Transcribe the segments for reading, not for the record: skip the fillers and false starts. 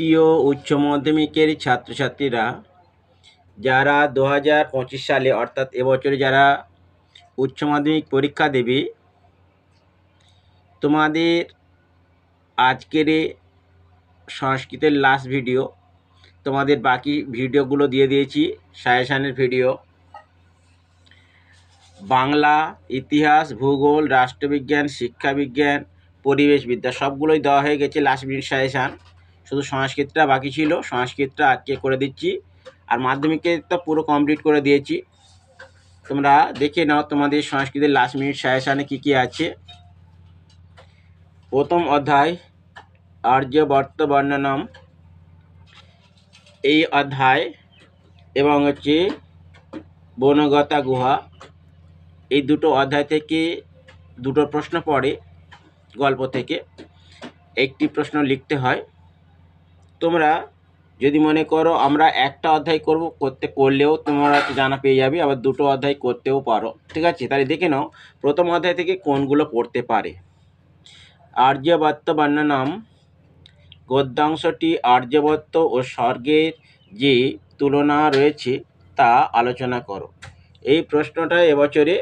প্রিয় উচ্চ মাধ্যমিকের ছাত্রছাত্রীরা, যারা 2025 সালে অর্থাৎ এবছরে যারা উচ্চ মাধ্যমিক পরীক্ষা দেবে, তোমাদের আজকের সংস্কৃতের লাস্ট ভিডিও, তোমাদের বাকি ভিডিওগুলো দিয়ে দিয়েছি। সাজেশানের ভিডিও, বাংলা, ইতিহাস, ভূগোল, রাষ্ট্রবিজ্ঞান, শিক্ষাবিজ্ঞান, পরিবেশবিদ্যা সবগুলোই দেওয়া হয়ে গেছে লাস্ট মিনিট সাজেশান। শুধু সংস্কৃতটা বাকি ছিল, সংস্কৃতটা আজকে করে দিচ্ছি। আর মাধ্যমিকে তো পুরো কমপ্লিট করে দিয়েছি। তোমরা দেখে নাও তোমাদের সংস্কৃতের লাস্ট মিনিট সাজেশানে কী কী আছে। প্রথম অধ্যায় আর্যবর্ত বর্ণনম, এই অধ্যায় এবং বনগতা গুহা, এই দুটো অধ্যায় থেকে দুটো প্রশ্ন পড়ে। গল্প থেকে একটি প্রশ্ন লিখতে হয়। তোমরা যদি মনে করো আমরা একটা অধ্যায় করলেও তোমরা জানা পেয়ে যাবে, আবার দুটো অধ্যায় করতেও পারো। ঠিক আছে, তাহলে দেখে নাও প্রথম অধ্যায় থেকে কোনগুলো পড়তে পারে। আর্যবর্ত বর্ণনম, গদ্যাংশটি আর্যবর্ত ও স্বর্গের যে তুলনা রয়েছে তা আলোচনা করো। এই প্রশ্নটা এবছরে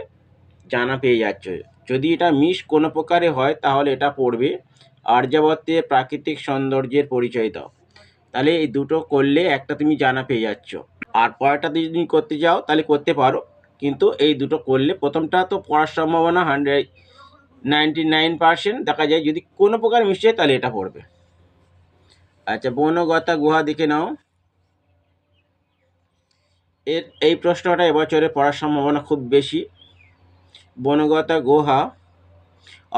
জানা পেয়ে যাচ্ছে। যদি এটা মিস কোনো প্রকারে হয় তাহলে এটা পড়বে আর্যবর্তে প্রাকৃতিক সৌন্দর্যের পরিচয় দাও। তাহলে এই দুটো করলে একটা তুমি জানা পেয়ে যাচ্ছ। আর পরেরটা যদি তুমি করতে যাও তাহলে করতে পারো, কিন্তু এই দুটো করলে প্রথমটা তো পড়ার সম্ভাবনা 99% দেখা যায়। যদি কোনো প্রকার মিস হয় তাহলে এটা পড়বে। আচ্ছা, বনগতা গুহা দেখে নাও। এই প্রশ্নটা এবছরে পড়ার সম্ভাবনা খুব বেশি। বনগতা গুহা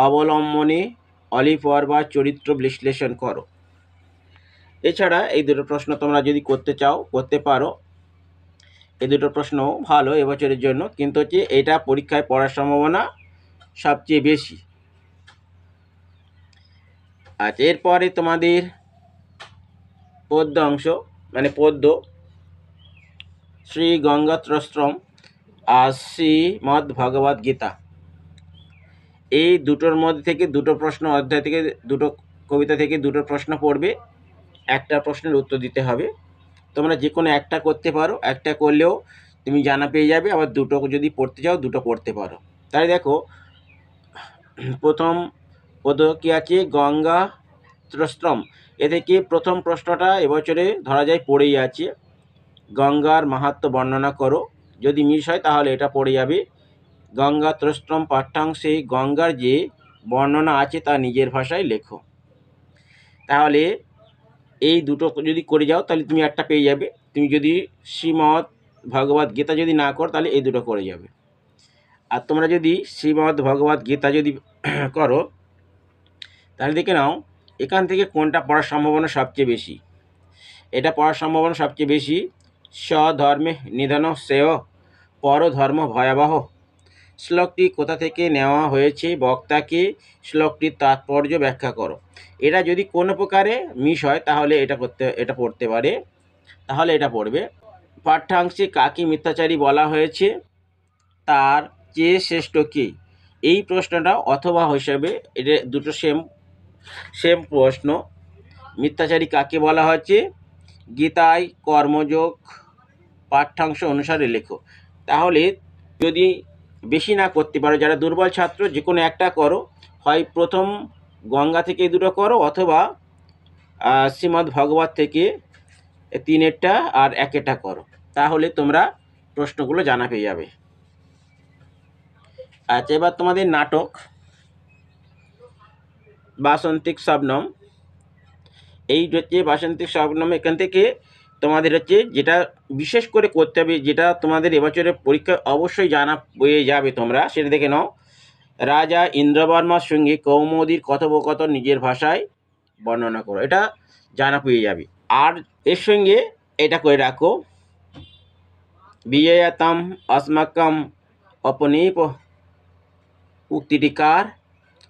অবলম্বনে অলিভর বা চরিত্র বিশ্লেষণ করো। এছাড়া এই দুটো প্রশ্ন তোমরা যদি করতে চাও করতে পারো। এই দুটো প্রশ্ন ভালো এবছরের জন্য, কিন্তু এটা পরীক্ষায় পড়ার সম্ভাবনা সবচেয়ে বেশি। আচ্ছা, এরপরে তোমাদের পদ্য অংশ, মানে পদ্য, শ্রী গঙ্গোত্রয়ম আর শ্রীমদ্ ভগবদ গীতা, এই দুটোর মধ্যে থেকে দুটো প্রশ্ন, অধ্যায় থেকে দুটো কবিতা থেকে দুটো প্রশ্ন পড়বে, একটা প্রশ্নের উত্তর দিতে হবে। তোমরা যে কোনো একটা করতে পারো, একটা করলেও তুমি জানা পেয়ে যাবে। আবার দুটো যদি পড়তে চাও দুটো পড়তে পারো। তাই দেখো, প্রথম পদ কি আছে, গঙ্গোত্রয়ম। এ থেকে প্রথম প্রশ্নটা এবছরে ধরা যায় পড়েই আছে, গঙ্গার মাহাত্ম্য বর্ণনা করো। যদি মিস হয় তাহলে এটা পড়ে যাবে। গঙ্গোত্রয়ম পাঠ্যাংশে গঙ্গার যে বর্ণনা আছে তা নিজের ভাষায় লেখো। তাহলে এই দুটো যদি করে যাও তাহলে তুমি একটা পেয়ে যাবে। তুমি যদি শ্রীমদ্ ভগবদ গীতা যদি না করো তাহলে এই দুটো করে যাবে। আর তোমরা যদি শ্রীমদ্ ভগবদ গীতা যদি করো তাহলে দেখে নাও এখান থেকে কোনটা পড়ার সম্ভাবনা সবচেয়ে বেশি। এটা পড়ার সম্ভাবনা সবচেয়ে বেশি। স্বধর্মে নিধন শ্রেয়, পরধর্ম ভয়াবহ। শ্লোকটি কোথা থেকে নেওয়া হয়েছে, বক্তাকে, শ্লোকটির তাৎপর্য ব্যাখ্যা করো। এটা যদি কোনো প্রকারে মিস হয় তাহলে এটা পড়তে পারে, তাহলে এটা পড়বে। পাঠ্যাংশে কাকে মিথ্যাচারী বলা হয়েছে, তার চেয়ে শ্রেষ্ঠ কে? এই প্রশ্নটা অথবা হিসাবে, এটা দুটো সেম প্রশ্ন। মিথ্যাচারী কাকে বলা হয়েছে, গীতায় কর্মযোগ পাঠ্যাংশ অনুসারে লেখো। তাহলে যদি বেশি না করতে পারো, যারা দুর্বল ছাত্র, যে কোনো একটা করো। হয় প্রথম গঙ্গা থেকে এই দুটো করো, অথবা শ্রীমদ্ ভগবত থেকে তিনেরটা আর একেরটা করো। তাহলে তোমরা প্রশ্নগুলো জানা পেয়ে যাবে। আচ্ছা, এবার তোমাদের নাটক বাসন্তিক শবনম। এই বাসন্তিক শবনম, এখান থেকে তোমাদের যেটা বিশেষ করে করতে হবে, যেটা তোমাদের এবছরের পরীক্ষায় অবশ্যই জানা পেয়ে যাবে তোমরা, সেটা দেখে নাও। রাজা ইন্দ্রবর্মার সঙ্গে কৌমুদীর কথোপকথন নিজের ভাষায় বর্ণনা করো। এটা জানা পেয়ে যাবে। আর এর সঙ্গে এটা করে রাখো, বিজয়াতম अस्माकम অপনীপ। উক্তিটি কার?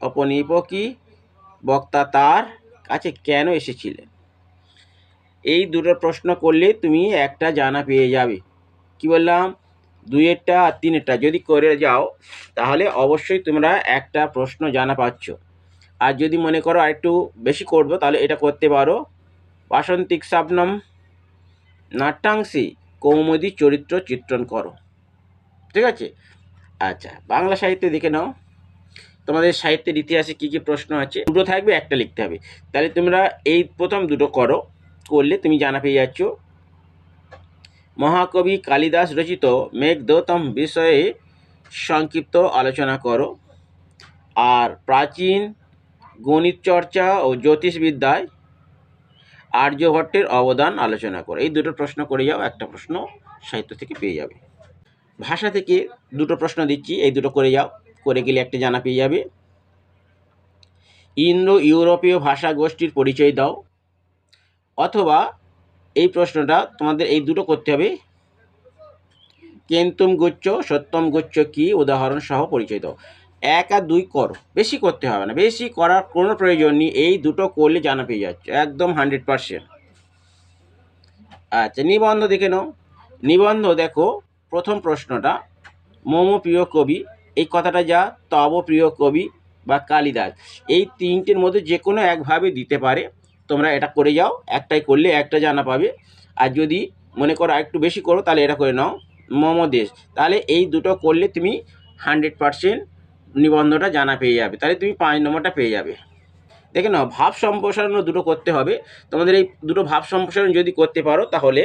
অপনীপ কি বক্তা তার কাছে কেন এসেছিলেন? এই দুটো প্রশ্ন করলে তুমি একটা জানা পেয়ে যাবে। কি বললাম, দুইয়েরটা আর তিনেরটা যদি করে যাও তাহলে অবশ্যই তোমরা একটা প্রশ্ন জানা পাচ্ছ। আর যদি মনে করো আর একটু বেশি করবো তাহলে এটা করতে পারো, বাসন্তিক শাবনম নাট্যাংশে কৌমুদী চরিত্র চিত্রণ করো। ঠিক আছে। আচ্ছা, বাংলা সাহিত্যে দেখে নাও তোমাদের সাহিত্যের ইতিহাসে কী কী প্রশ্ন আছে। দুটো থাকবে, একটা লিখতে হবে। তাহলে তোমরা এই প্রথম দুটো করো, করলে তুমি জানা পেয়ে যাচ্ছ। মহাকবি কালিদাস রচিত মেঘদূতম বিষয়ে সংক্ষিপ্ত আলোচনা করো। আর প্রাচীন গণিত চর্চা ও জ্যোতিষবিদ্যায় আর্যভট্টের অবদান আলোচনা করো। এই দুটো প্রশ্ন করে যাও, একটা প্রশ্ন সাহিত্য থেকে পেয়ে যাবে। ভাষা থেকে দুটো প্রশ্ন দিচ্ছি, এই দুটো করে যাও, করে গেলে একটা জানা পেয়ে যাবে। ইন্দো ইউরোপীয় ভাষা গোষ্ঠীর পরিচয় দাও। অথবা এই প্রশ্নটা তোমাদের এই দুটো করতে হবে। কেন্তুম গুচ্ছ সত্যম গুচ্ছ কি, উদাহরণ সহ পরিচয় দাও। 1 আর 2 করো, বেশি করতে হবে না, বেশি করার কোনো প্রয়োজন নেই। এই দুটো করলে জানা পেয়ে যাচ্ছে একদম 100%। আচ্ছা, নিবন্ধ দেখে নাও। নিবন্ধ দেখো, প্রথম প্রশ্নটা মম প্রিয় কবি, এই কথাটা যা তব প্রিয় কবি বা কালিদাস, এই তিনটের মধ্যে যে কোনো একভাবে দিতে পারে। তোমরা এটা করে যাও, একটাই করলে একটা জানা পাবে। আর যদি মনে করো একটু বেশি করো তাহলে এটা করে নাও মম দেশ। তাহলে এই দুটো করলে তুমি 100% নিবন্ধটা জানা পেয়ে যাবে। তাহলে তুমি 5 নম্বরটা পেয়ে যাবে। দেখে নাও, ভাব সম্প্রসারণও দুটো করতে হবে। তোমাদের এই দুটো ভাব সম্প্রসারণ যদি করতে পারো তাহলে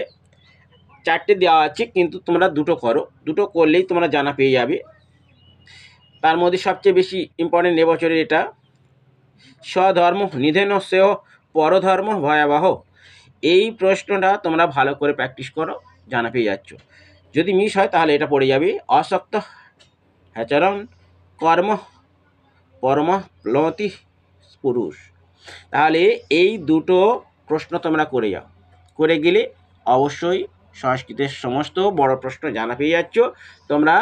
4টে দেওয়া আছে, কিন্তু তোমরা দুটো করো, দুটো করলেই তোমরা জানা পেয়ে যাবে। তার মধ্যে সবচেয়ে বেশি ইম্পর্টেন্ট এবছরের এটা, স্বধর্ম নিধেন সেও পরধর্ম ভয়াবহ। এই প্রশ্নটা তোমরা ভালো করে প্র্যাকটিস করো, জানা পেয়ে যাচ্ছ। যদি মিস হয় তাহলে এটা পড়ে যাবে, অসক্ত হ্যাচরণ কর্ম পরম প্লতি পুরুষ। তাহলে এই দুটো প্রশ্ন তোমরা করে যাও, করে গেলে অবশ্যই সংস্কৃতের সমস্ত বড় প্রশ্ন জানা পেয়ে যাচ্ছ। তোমরা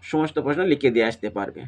সমস্ত প্রশ্ন লিখে দিয়ে আসতে পারবে।